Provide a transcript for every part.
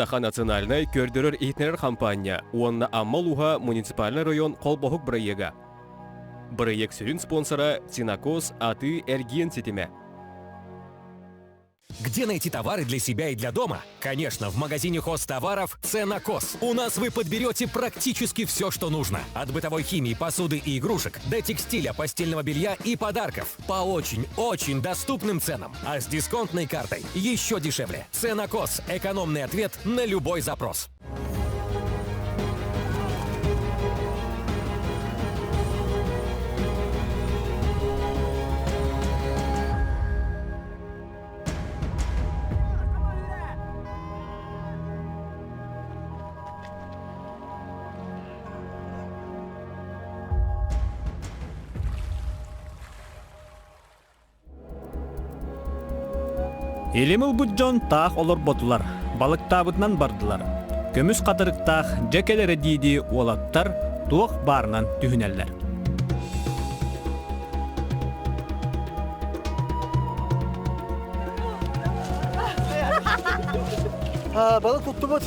Таха национальный көрдөрөр итнер компания, уонна Аммалуха муниципальный район колбохук проекта. Проект сүрін спонсора Цинакос аты Эрген сетеме. Где найти товары для себя и для дома? Конечно, в магазине хозтоваров «Ценокос». У нас вы подберете практически все, что нужно. От бытовой химии, посуды и игрушек до текстиля, постельного белья и подарков. По очень доступным ценам. А с дисконтной картой еще дешевле. «Ценокос» – экономный ответ на любой запрос. Елеміл бұджон тақ олар ботылар, балық табытынан бардылар. Көміс қатырықтақ жекелері дейді олаттар туық барынан түхінелер. Balık tuttu bu.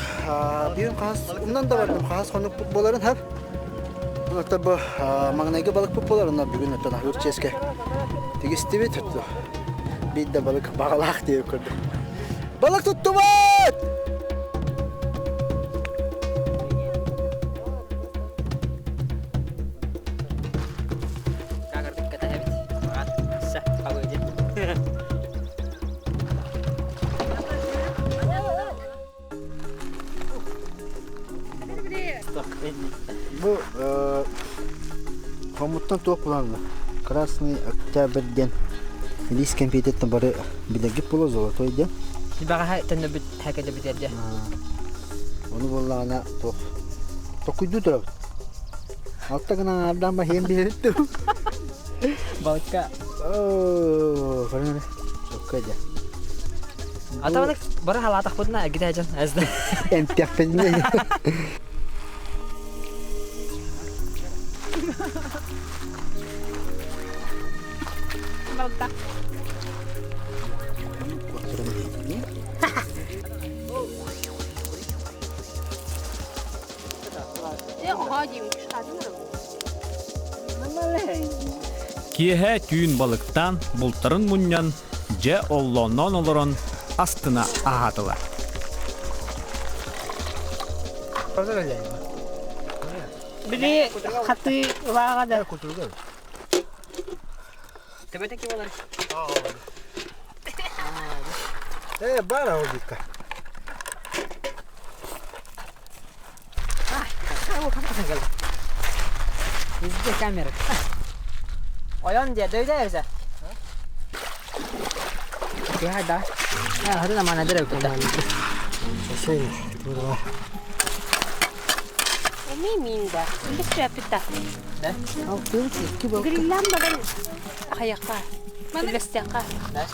Bir kas, ondan da vardım. Kas konuk futbolların hep. Bunlar tabi magnayga balık futbollarından bugün ötene hırçeske. Tigistivi tuttu. Bir de balık bağlak diye kurdu. Balık tuttu bu! Bu komuttan tuğuk bulandı. Krasный Октябрьден. Лис компетентно бары билегип було золотой ден. Бага тенде бит хакеде битерде. Onu bollana tuğuk. Tokuydu durab. Altta gana ardan ba hem bilettim. Balıkka. Oo, karın çok acı. Atamadık bara halatak budna gideceğim azda. Entek pedine. Balıkta. Киеhe түйін балықтан бұлтарын мұнyan же оллоннон олырын астына ағатылар. Biri katı vaga da. Tebete ki olar. Bara o dikkat. Bizde kamera. Oyan diye dövde ya bize. Ya hadi. Ya hadi zaman nedir yok da. Şey, burada. Minda. Bir şey yaptı. Ne? Altın ki balık. Grillan badan ayakta. Listeka. Ne?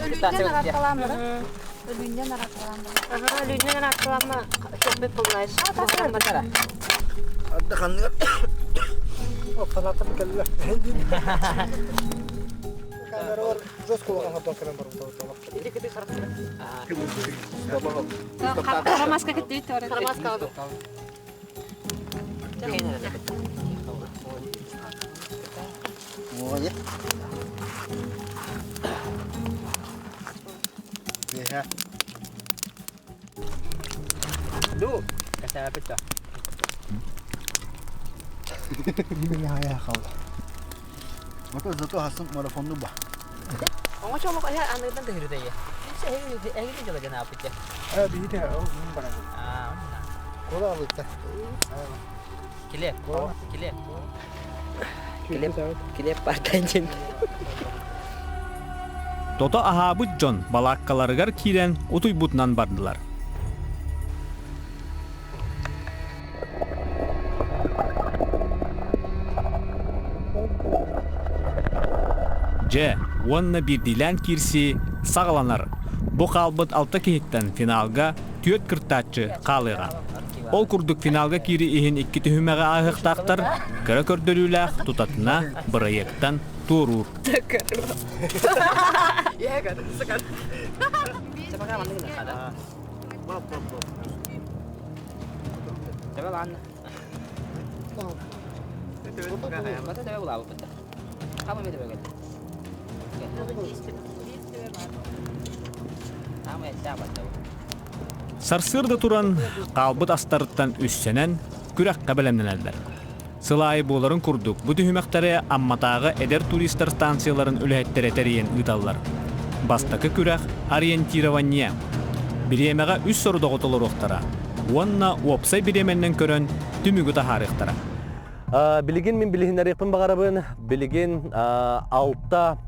Ölünden arakalanma. Ölünden arakalanma. Aha, ölünden arakalanma. Çok bir pullar. Bakar bakar. Adda kanıyor. O falata mı geldi? Kamera var. Jos kulağına bakıyorum burada. İdi kedi karakter. Karamaska gitti. Karamaska oldu. Oh ya. Ya. Du. Kasa apa tu? Ini ya kaldı. Maka zato hasım marafonlu ba. Kamu cuma kaya anda itu dengar dia. Saya ini juga jangan apa tu. Bir de o bunun bana. Ah, Kola alıkta. kilip, kilip. Kilip partancın. Toto aha бұджон балаққаларығар кирен ұтуй бұтынан бардылар. Же, онна bir dilən kirsi sağlanар. Bu qalbıt altta kehitten finalga tüyöt kırtaçı qalыған. Ол курдук финалга кири ихин 2 түһүмәгә агыктактар, кара көрдөрүләр тутатына проекттан турур. Iya kan, sekan. Coba kan mana ada. Baba lan. Mata tabi bulan bu. Kamu bedi böyle. Kamu ya siapa tahu? Сарсырда туран қалбыт астарыттан үссенен күрәк кабелемненелдер. Сылайы боларын курдук. Бу түһүмәктәре амматагы эдер туристер станцияларын үләһеттер этериен ыйталлар. Бастакы күрәк ориентирование. Биремеге үс соруда готолоруктара. Уанна опсай биременнен көрөн түмүгү тахарыктара. Билигин мен билигиннерипин багарабын, билигин алтта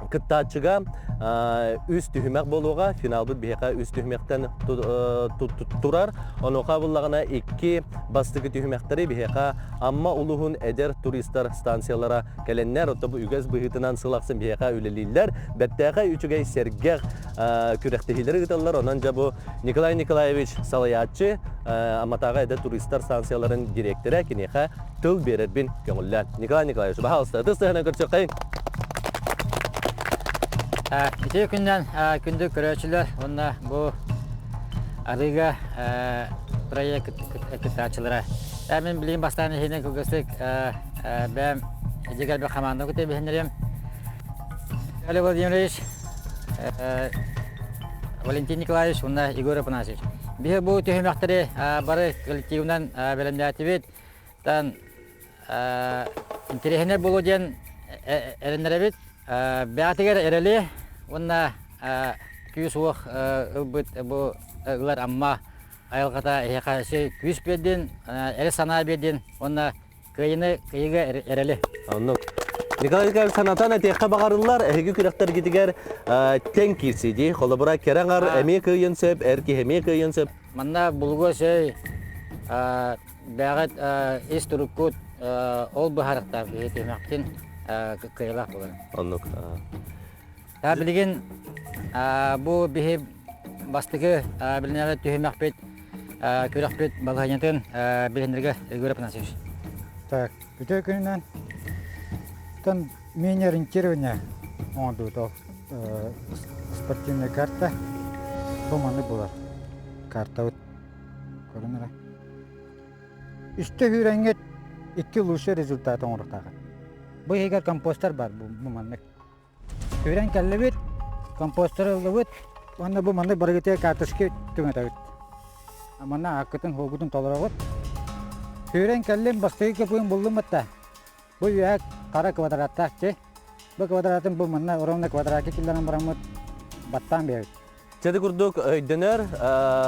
кыттачыга үс түһүмәк болуга, финалбыт бияка үс түһүмәктен турар. Оны кабыллагана 2 бастыгы түһүмәктәре бияка амма улуһун эдер туристер станциялара келеннәр, отта бу үгәз быгытынан сылаксын бияка үлелилләр. Бәттәгә үчүгә сергәк күрәктәһиләр гыталлар. Онан жабу Николай Николаевич Салаятчы амматага эдер туристер станцияларын директоры кинеха тыл берербин көңүлләр. Николай Николаевич, баһалста тыстыгына көрчөкәй. İki günden gündük görüşçüler onunla bu arıga proyekt kıtaçılara. Ben bileyim bastane hine kugustuk ben diğer bir komando kutu bihenlerim. Ali Vladimirovich, Valentin Nikolaevich, onunla Igor Apanasevich. Bir bu tühümekteri barı kolektivden bilimliyatibit dan interehine bulu diyen erinlerebit. Beatiger ereli, onunla küs uğuk bu ıglar amma ayılgata hekası küs bedin, eri sana bedin, onunla kıyıga ereli. Anladım. Nikolay Nikolaevich sanatana tekka bagarırlar, ehegi kürekler gidiger ten kirsidi, kolabora kerenger, emeği kıyın söp, erki emeği kıyın söp. Manna bulgu şey, beğet isturukut, ol bu harakta bihetimektin kıyılak olur. Anladım. Ya bilgin bu bihi bastıkı bilinler tühümek bit, kürekbet bit balhanyatın bilindirge görüp nasıl? Так, bütün gününden там менее ориентирование он тут спортивная карта буманы була карта вот көрүнөр үстө хүреңет 2 лучший результат оңуртаган бу эгер компостер бар бу манны хүрен келлебит компостер ылыбыт анда бу манны баргыте картышке түңөтөбүт амана акытын хогутун толорогут хүрен келлем бастыгы көпүн булдуматта бу як кара квадратта че бу квадратын бу манна уровна квадратки киллерин барамыт баттан берет. Çadı kurduk öddener,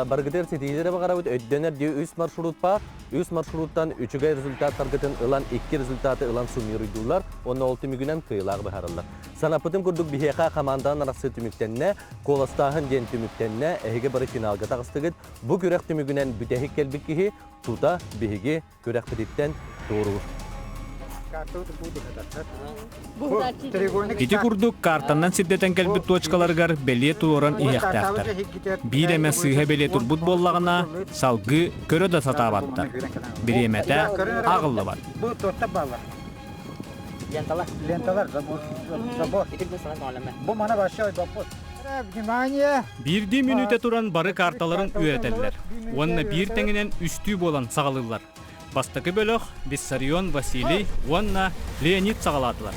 bargıder sitiyelere bakarabıt öddener diye üst marşrut var. Üst marşruttan 3'e rezultat targetın ilan 2 rezultatı ilan sunuyordular. Onun oltu mügünen kıyılar baharlar. Sanapıtım kurduk bir heka komandanın arası tümüktenne, kolastahın gen tümüktenne, ehege barı finalga tağıstıgıt. Bu görek tümügünen bütehik kelbik ki tuta bihege görek peditten doğru. Ити курдук картаннан сиддетен келбит точкаларгар белие туоран иектактар. Биреме сыйга белие турбут боллагына салгы көрө да сатабаттар. Биремете агыллы бар. Бу тотта балар. Lentalar. Lentalar забор. Бу мана башай бапот. Внимание. Бирди мүнөтө туран бары карталарын үйөтелер. Онна бир теңинен үстүү болан сагалылар. Бастакы бөлөк Виссарион Василий, онна Леонид сагаладылар.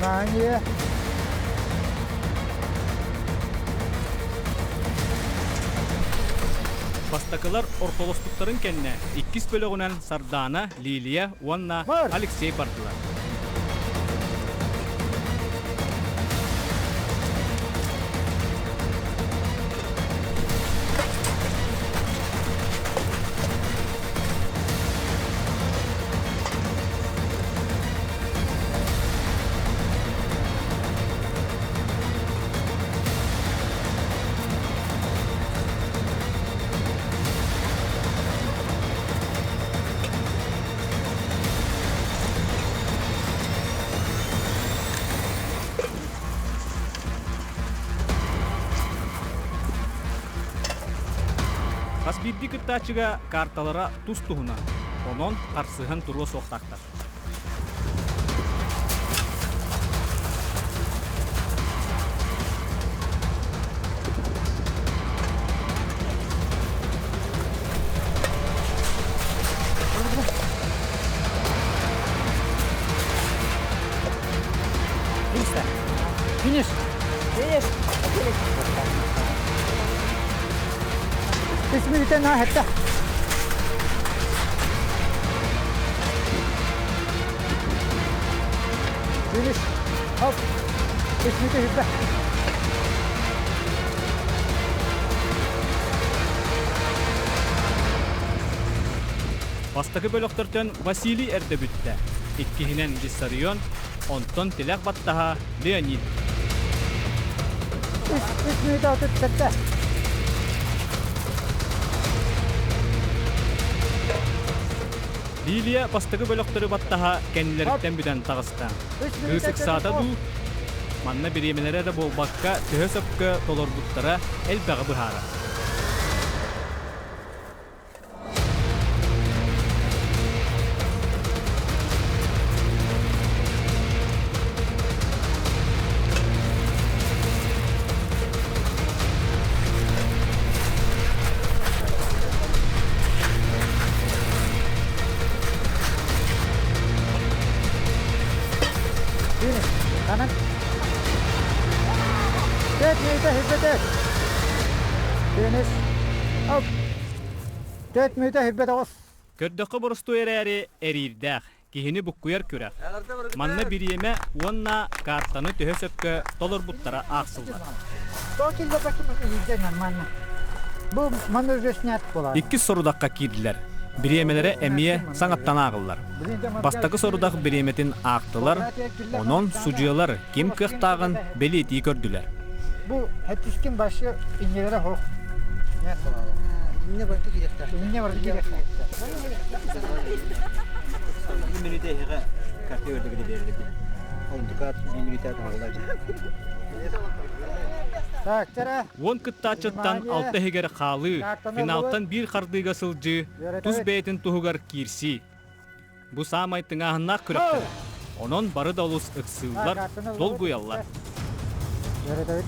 Внимание. Бастакылар ортолостуктарын кенне 2 бөлөгүнөн Сардана, Лилия, онна Алексей бардылар. Икки кыттачыга карталара тустуһуна, онон карсыһын туруа соқтактар. Finish. Bismillah na hatta. Finish. Hop. Bismillah hibba. Бастакы бөлөктөртөн Василий Эрдебүттэ, иккиһинен Виссарион, онтон тилек баттаха Леонид. Bismillah tutsatta. Лилия бастакы бөлөктөрү баттаха кеннилерден бүден тагыста. Кысык саата ду манна биремелере да болбакка төһөсөпкө толорбуттара элбагы быхара. Kanan. Hibbetet. Finish. Up. 4 minute hibbetet os. Көрдөккө борусту эрээри эрийрдэх, кихини буккуяр күрэх. Манна бириеме уонна картаны төһөсөпкө толорбуттара ааксылдар. Токилде баким изден манна. Бу манна уже снят була. Икки сорудакка кирдилер. Биремелере эмие саңаттан агыллар. Бастакы сорудак биреметин аактылар, онон судьялар ким кыктагын белити көрдүлер. Бу хеттишкин башы иннелere хок. İnne barkı girekler. İnne var girekler. Bir minüte higa kartı ördü giderdik. Ondu kart bir minüte tağılacak. Так, тара. Вон кыттачыттан алты хегер халы, финалтан бир хардыга сылжы, туз бейтин туһугар кирси. Бу самайтың ахынна күрөктөр. Онон бары да олус ыксыылар, долгуяллар. Yöre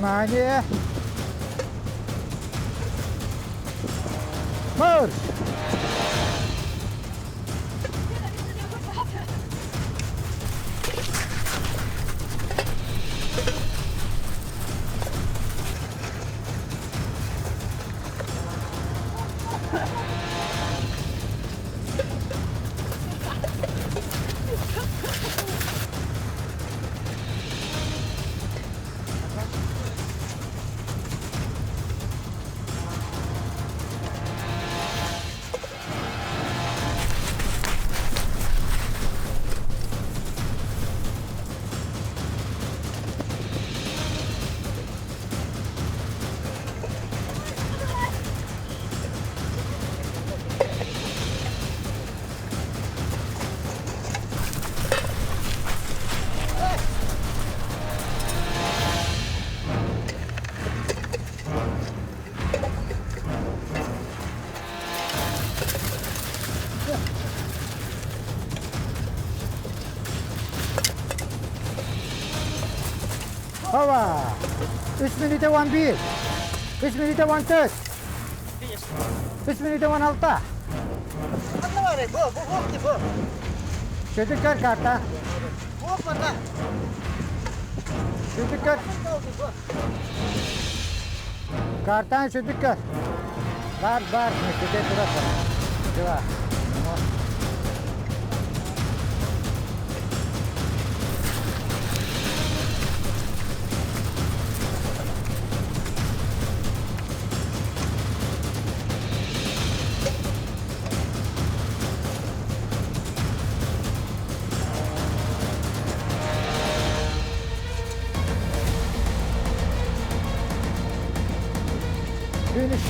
Внимание! Марш! Hava. 3 minute 1-1. 3 minute 1-4. 3 minute 1-6. Şöyle kar karta. Şöyle kar. Kartan sürdük gör. Var. Mesut'e durasın. Dua. Finish.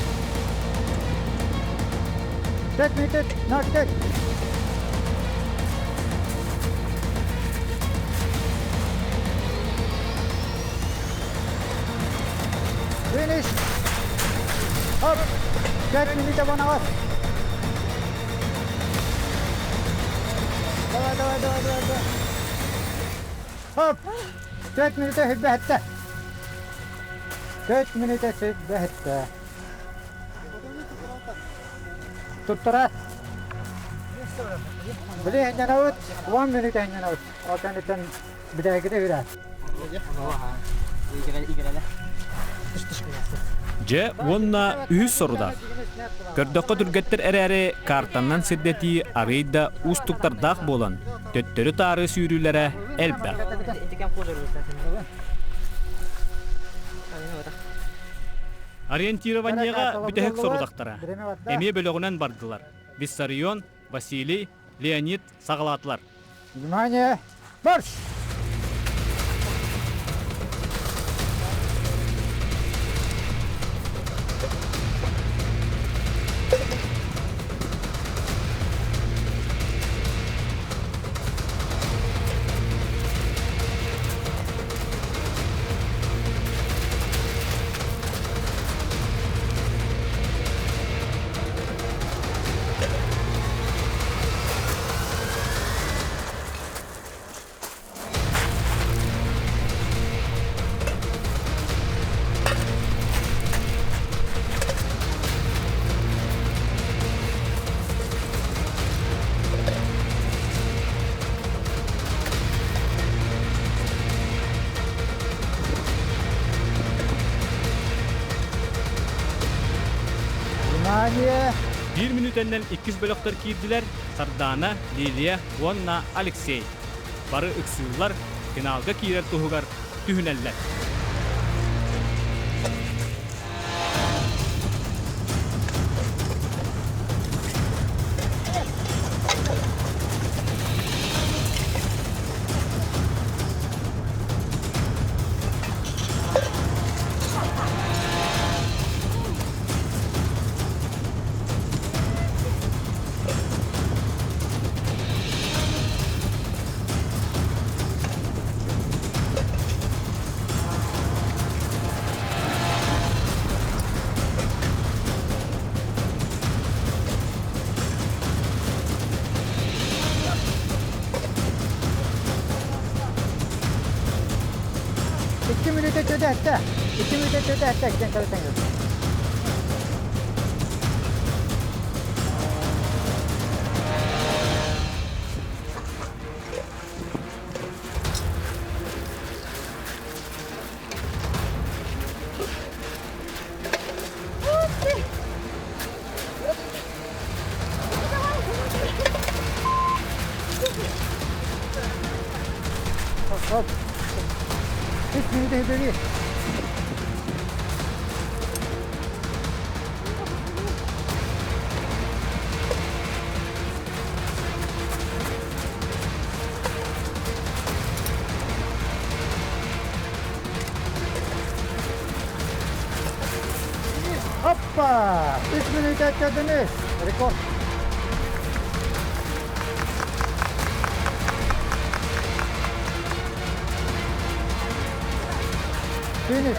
Take. Not take. Finish. Up. 10 minutes 1 hour. Давай. Up. 10 minutes hit hatta. 10 minutes hit hatta. Tuttara. Beli hanya naut, 1 minute hanya naut. Akan itu bidaya kita virar. Je wonna ühüs soruda. Kördökö türgetter ereri kartandan siddeti arayda ustuktardaq bolan. Töttörü tarı sürülere elbär. Ориентированияға бүтәһек сорудақтара. Эме бөлөгүнөн бардылар. Виссарион, Василий, Леонид сагалатлар. Внимание! Марш! Внимание! 1 minütenden 2 bölöktör kiydiler. Sardana, Liliya, Вonna, Алексей. Bары ıksızlar finalga kirer tuhugar tühüneller. İki minüte çöde hatta. 2 minüte çöde hatta. Giden kalırsan yok. Hop. 3 minüte hibeli. Hoppa! 3 minüte etkilediniz. Rekor. Finish.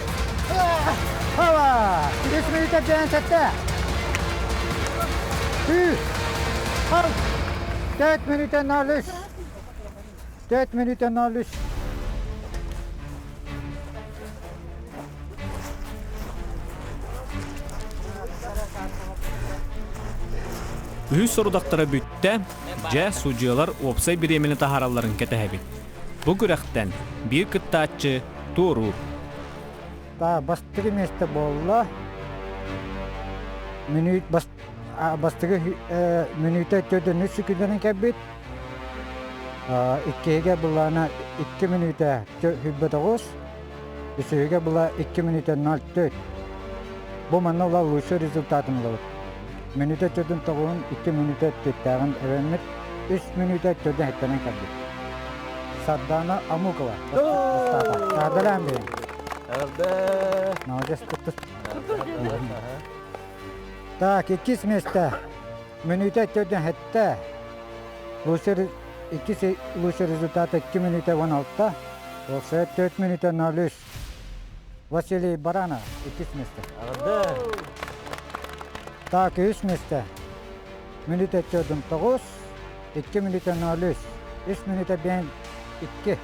Hava! 3 minüte etkilen sette. 2. Halt. 4 minüte nalış. 4 minüte nalış. Ühüs sorudaqtara bütte, ja sucuyalar opsay bir emini taharalların ketehebit. Bu gürekten bir kıttaatçı Tuğru. Та бастығы месте болла. Минут бастығы минута төдөн 3 секундын кәбит. Иккеге булана 2 минута хүббетогос. Үсөге була 2 минута 04. Бу манна ула лучший результатын болот. Минута төдөн тогун 2 минута төттагын эвенмет 3 минута төдөн хеттенен кәбит. Сардана Амукова. Сардарам бе. Молодец, куттус. Так, 2 места. Минута төдөн хетте. Лучший результаты 2 минута 16. Olsa 4 minuta 03. Василий Барана 2 места. Так, 3 места. Минута 4-9. 2 минута 03. 3 минута 2.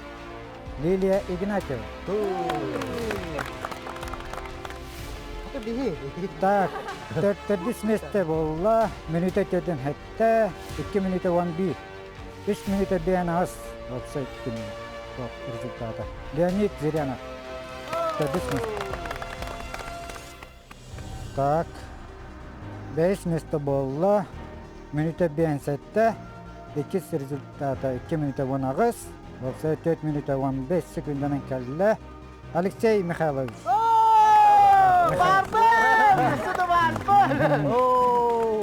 Лилия Игнатьева. Так, 4 места болла. Минута 4 хетте. 2 минута 1. 3 минута 1 olsa 2 минута. Результата. Леонид Зырянов. Так. 5 место болла. Минута 57. 2 результата 2 минута 19. Olsa 4 минута 15 секунданан келді. Алексей Михайлович.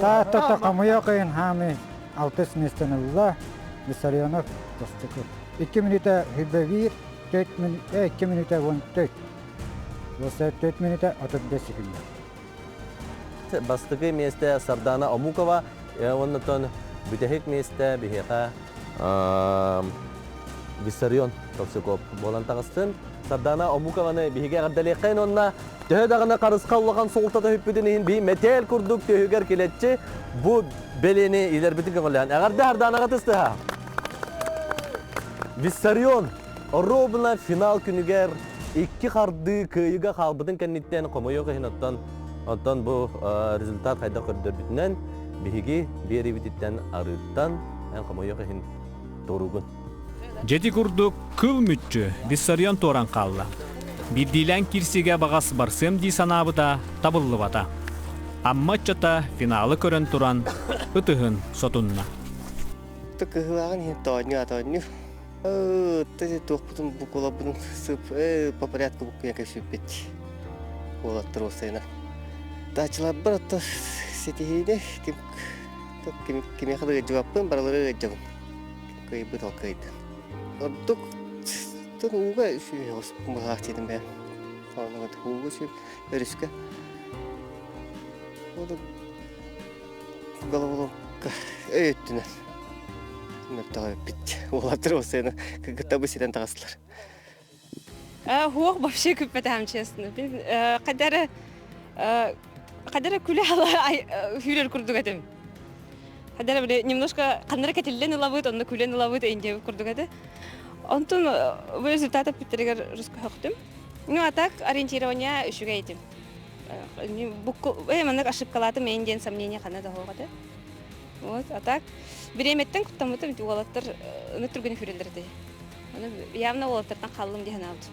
Та тота камуя кайын хами 6 местен улла. Виссарионов достыкыр. 2 минута 21, 2 минута 14. Olsa 4 минута 35 секунда. Бастығы месте Сардана Амукова, оннотон бүтехек месте бихеха Виссарион Токсикоп болан тағыстын. Сардана Амукованы бихеге ғаддалекен онна төһө дағына қарысқа ұлаған солтата хүппідінен бей метел күрдік төһігер келетчі бұ белені илер бітігі ғылан. Әғарды арданаға тысты ха? Виссарион Орробына финал күнігер 2 қарды күйігі қалбыдың кәнеттен қомайы қиын оттан бұл результат қайда көрдір бүтінен бігігі бері бітіттен арыттан ән қомайы қиын торуғын. Жети курдук кыл мүтчү Виссарион торан қалла. Биддилен кирсиге бағасы барсым дей санабыда табылы бата. Амматчата финалы көрін туран үтіғын сотунна. Тези тухпутун букулабын сып по порядку букуяка шиппет. Олаттыр осайна. Дачылар баратта сетихине кеме хадыга жаваппын баралары жавын. Кайбы талкайды. Ордук тын уга шүйос мага тедим бе. Сонуга уга шүп өрүскө. Ода головоломка өйттүнө. Нөптағы бит. Олатыр осыны кітабы седен тағасылар. Хуақ вообще көп бәтәм, честно. Қадары күлі хүйлер күрдік әдім. Қадары немножко қандары кәтелден ұлабыд, онда күлен ұлабыд әйінде күрдік әді. Онтын бұл результаты біттерігер рұсқы хөқтім. Ну, а так ориентирования үшіге әйтім. Мәнік ошибкалатым әйінден сомнение қанады хоғады. Вот, а так береметтен күттамытым олаттар үміттіргені хүрелдірді. Явна олаттардан қалым дейін алды.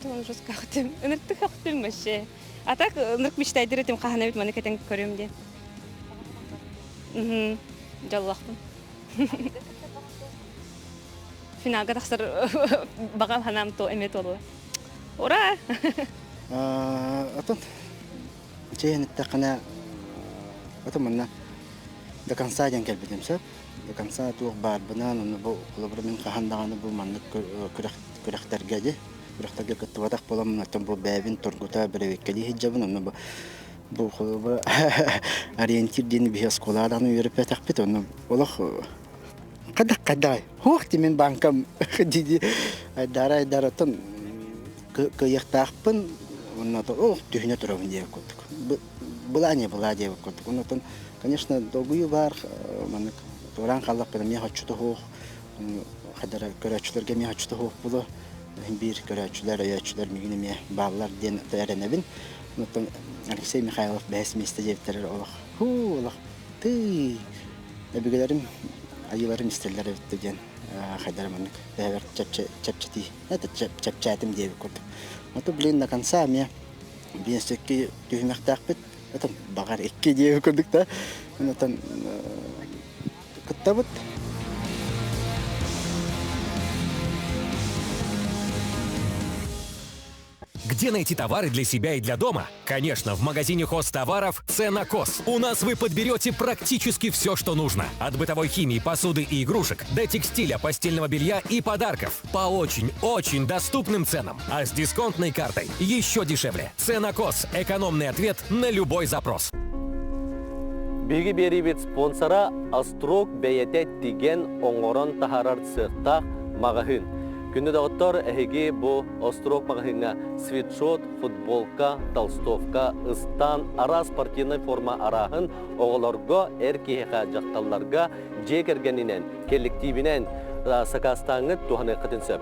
Оны жос қақтым. Үніртті қақтым мәші. А так үнірк мечтайдыр етім қағана бет мәні кәтен көрем де. Жаллақтым. Финалға тақсыр бағам ханам әмет олы. Ура! Атын чейінітті қана атын мұнна до конца ден келбедем сөп. До конца туық бар бұнан, оны бұл құлыбырымен қағандағаны бұл маннық күріқтерге де. Күріқтерге күттівадақ боламын, атын бұл бәбін тұрғыта бір өккелі хиджабын, оны бұл құлыбы ориентир дені бі сколараны өріп әтәқ бет, оны олық қадақ-қадай. Хоқ демен банкам деді айдар атын күйіқтақпын, оны түйіне тұрауын дейіп көттік. Была не была дейіп көттік. Конечно, долгую бар, маннык туран қаллақ бәлі мен хатчуты хоқ, қадара көрәтшілерге мен хатчуты хоқ бұлы, бір көрәтшілер, өйәтшілер мегіне мен бағылар ден әренебін. Алексей Михайлов бәс месті дептірер олық. Олық, тый! Әбігелерім, айыларым істелер өтті ден. хайдараманнык бәбер чапчати это чапчатым деп көрдүк. Ото блин на конца мне бенсекки түймәктәкпит. Это багар 2 деп көрдүк да. Онтан кыттабыт. Где найти товары для себя и для дома? Конечно, в магазине хозтоваров «Ценокос». У нас вы подберете практически все, что нужно. От бытовой химии, посуды и игрушек до текстиля, постельного белья и подарков. По очень доступным ценам. А с дисконтной картой еще дешевле. «Ценокос» – экономный ответ на любой запрос. Биги берибит спонсора Астрок бәйетет деген оңорон тахарар цехтах магазин. Күнді дағыттар әйге бұл Острог мағыңа свитшот, футболка, толстовка, ыстан, ара спортивный форма арағын оғыларға, әркеға жақталларға жекергенінен, коллективінен сақастаңы туғаны қытын сөп.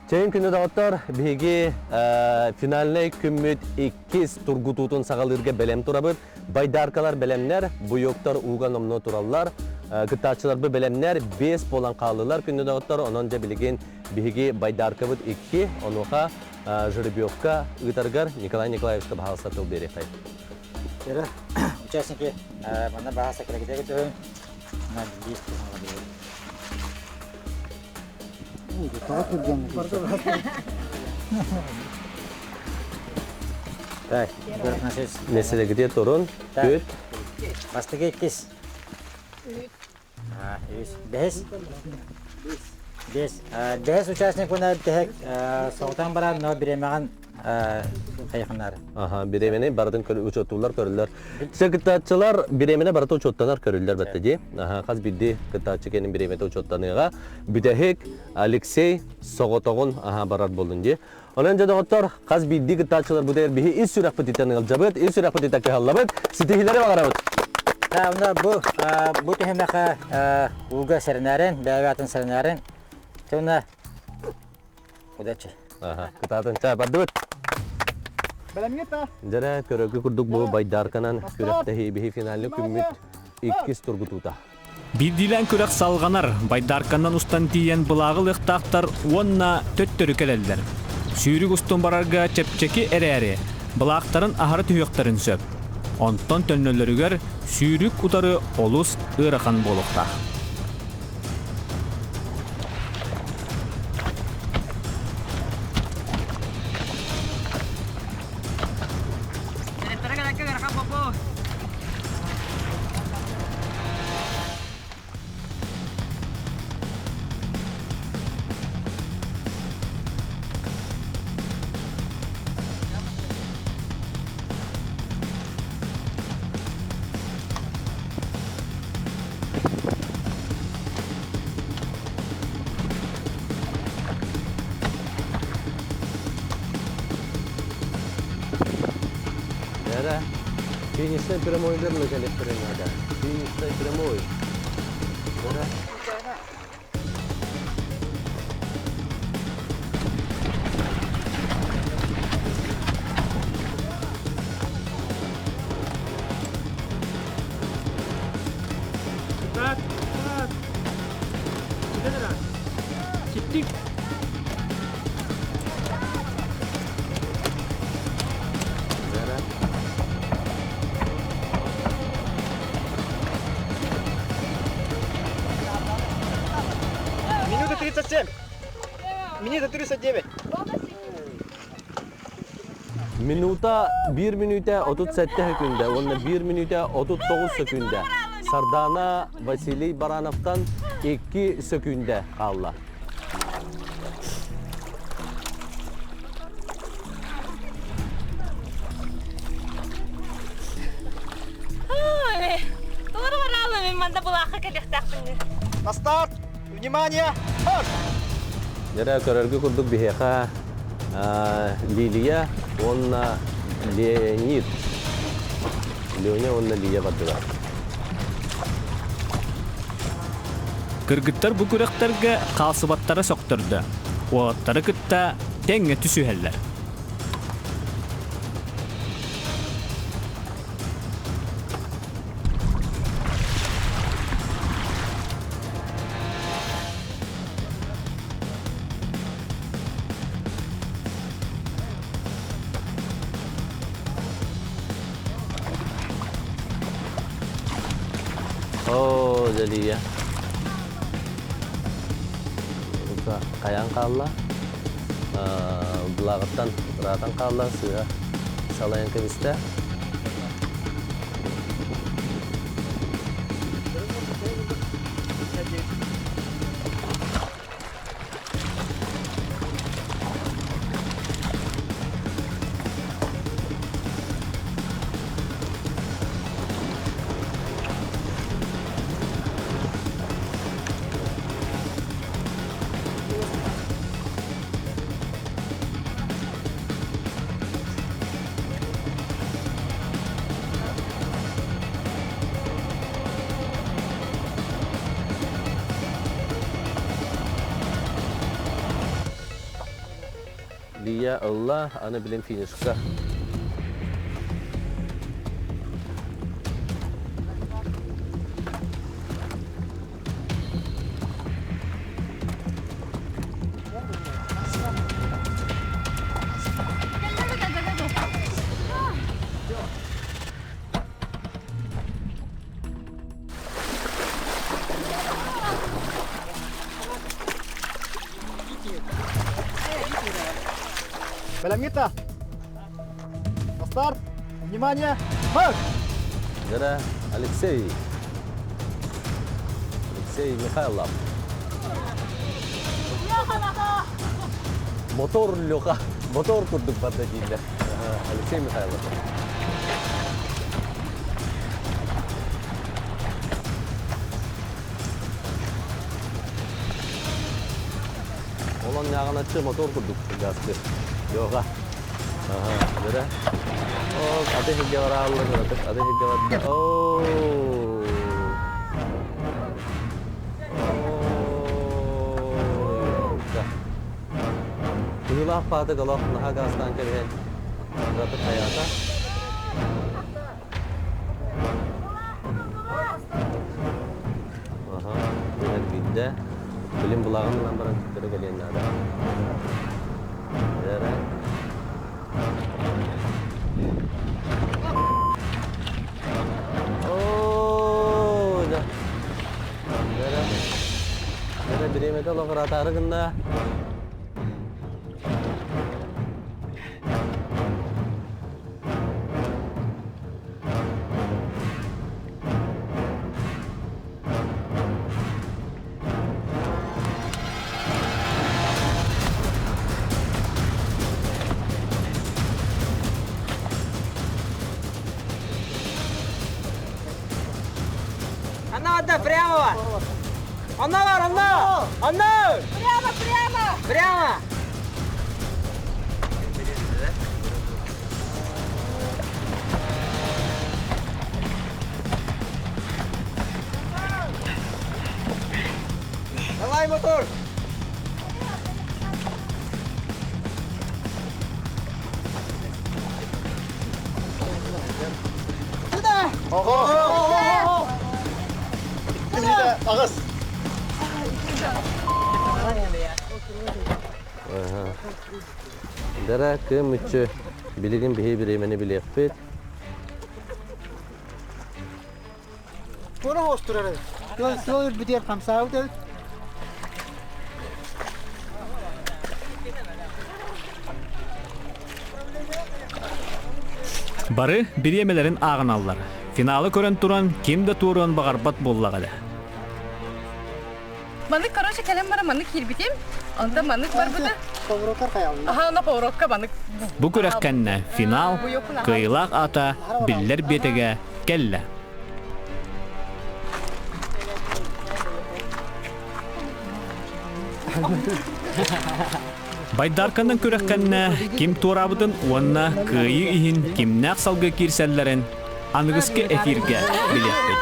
Чейін күнді дағыттар бейге финаліне күммет 2 тургутутун сағалырға бәлем турабыд. Байдаркалар бәлемнер, бұйоқтар уған омно тураллар, кытачылар бұл бәлемнер 5 болан қалылар күнді дағыттар. Онынша білген бейге байдарка бұд 2, онуға жеребьевка ұйтарғар Николай Николаевичқа бағалса тыл берек қай. Кері, участники, мана бағаса кірекетегі түгін, мына 5 тұсынға береді. Так, Меселе где турун? Күт? Бастығы 2. 5 участник бұна тәк соғытан барар, но біремеген қайықынлары. Биремени бардын учоттулар көрүлөр. Кытачылар биремени барыта учоттанар көрүлөр баттыди. Каз бидди кытачы кенин биремете учоттаныга бүтехек Алексей Соготогун барар болдунди. Онан жадаготтор каз бидди кытачылар будер бихи ис сүрак пытитаны алжабыт, ис сүрак пытитаке халлабыт. Ситихилери багарабыт. Та онда бу төһемәкә уга сәрнәрен, бәгатын сәрнәрен. Төна удача. Кытатын ча бардыбыт. Жара көрөкү курдук бу байдарканан күрәктәһи бихи финалны күммит 2 тургутута. Бидилен күрәк салганар байдарканан устан тиен булагыл ыктактар онна төттөрү келелдер. Сүйрүк устун барарга чепчеки эрәре, булактарын ахары түйөктөрүн сөп. Онтон төннөлөрүгөр сүйрүк утары олус ыракан болукта. Финишный прямой вернули прямой. Финишный прямой. Минута 39. Minuta 1 minuta 37 sekunda, onda 1 minuta 39 sekunda. Sardana Vasiliy Baranov'tan 2 sekunda kaldı. На старт! Внимание! Марш! Jara körergi kurduk biheka Lilia, onna Leonid. Leonya onna Lilia baddılar. Kırgıttar bu kürekterge kalsıbattara soktırdı. Oğattары kıtta tenge tüsüheller. Liliya. Kayan kalla. Bulağıttan bırakın kalla suya. Salayan keviste. Liya Allah ana bilim finishka. Беломита! На старт! Внимание! Марш! Дара Алексей Михайлов. Motor kurduk badacıyla. Alexey Mikhailov. Olan yağın açı motor kurduk gazlı. Yoga. Aha, böyle. Oh, ada hingga orang lalu, ada hingga orang. Oh. Inilah pada kalau nah gastan kalian dapat hayata. Aha, dengan bida. Belum belakang lambaran kita kalian ada. Ya, oh, dah. Ada beri metal lo kerata kena. Anna, прямо! Анна! Прямо! Давай мотор! Сюда! Ого! Ağız! Dara kemüçü biligin bihi biremeni bilekpet. Bunu hoşturarız. Yol biter kamsağı da. Бары биремелерин агыналлар. Финалы көрөн туран кимде туран багарбат боллагада. Манык, короче, калем бара манык кирбитим. Анда манык бар буда. Коврокар каялында. Ага, на поворотка манык. Бу көрәккәнне финал кыйлак ата биллер бетеге келле. Байдаркандан көрәккәнне ким турабыдын уанна кыйы иһин кимнәк салгы кирсәлләрен аныгыске эфирге билетпет.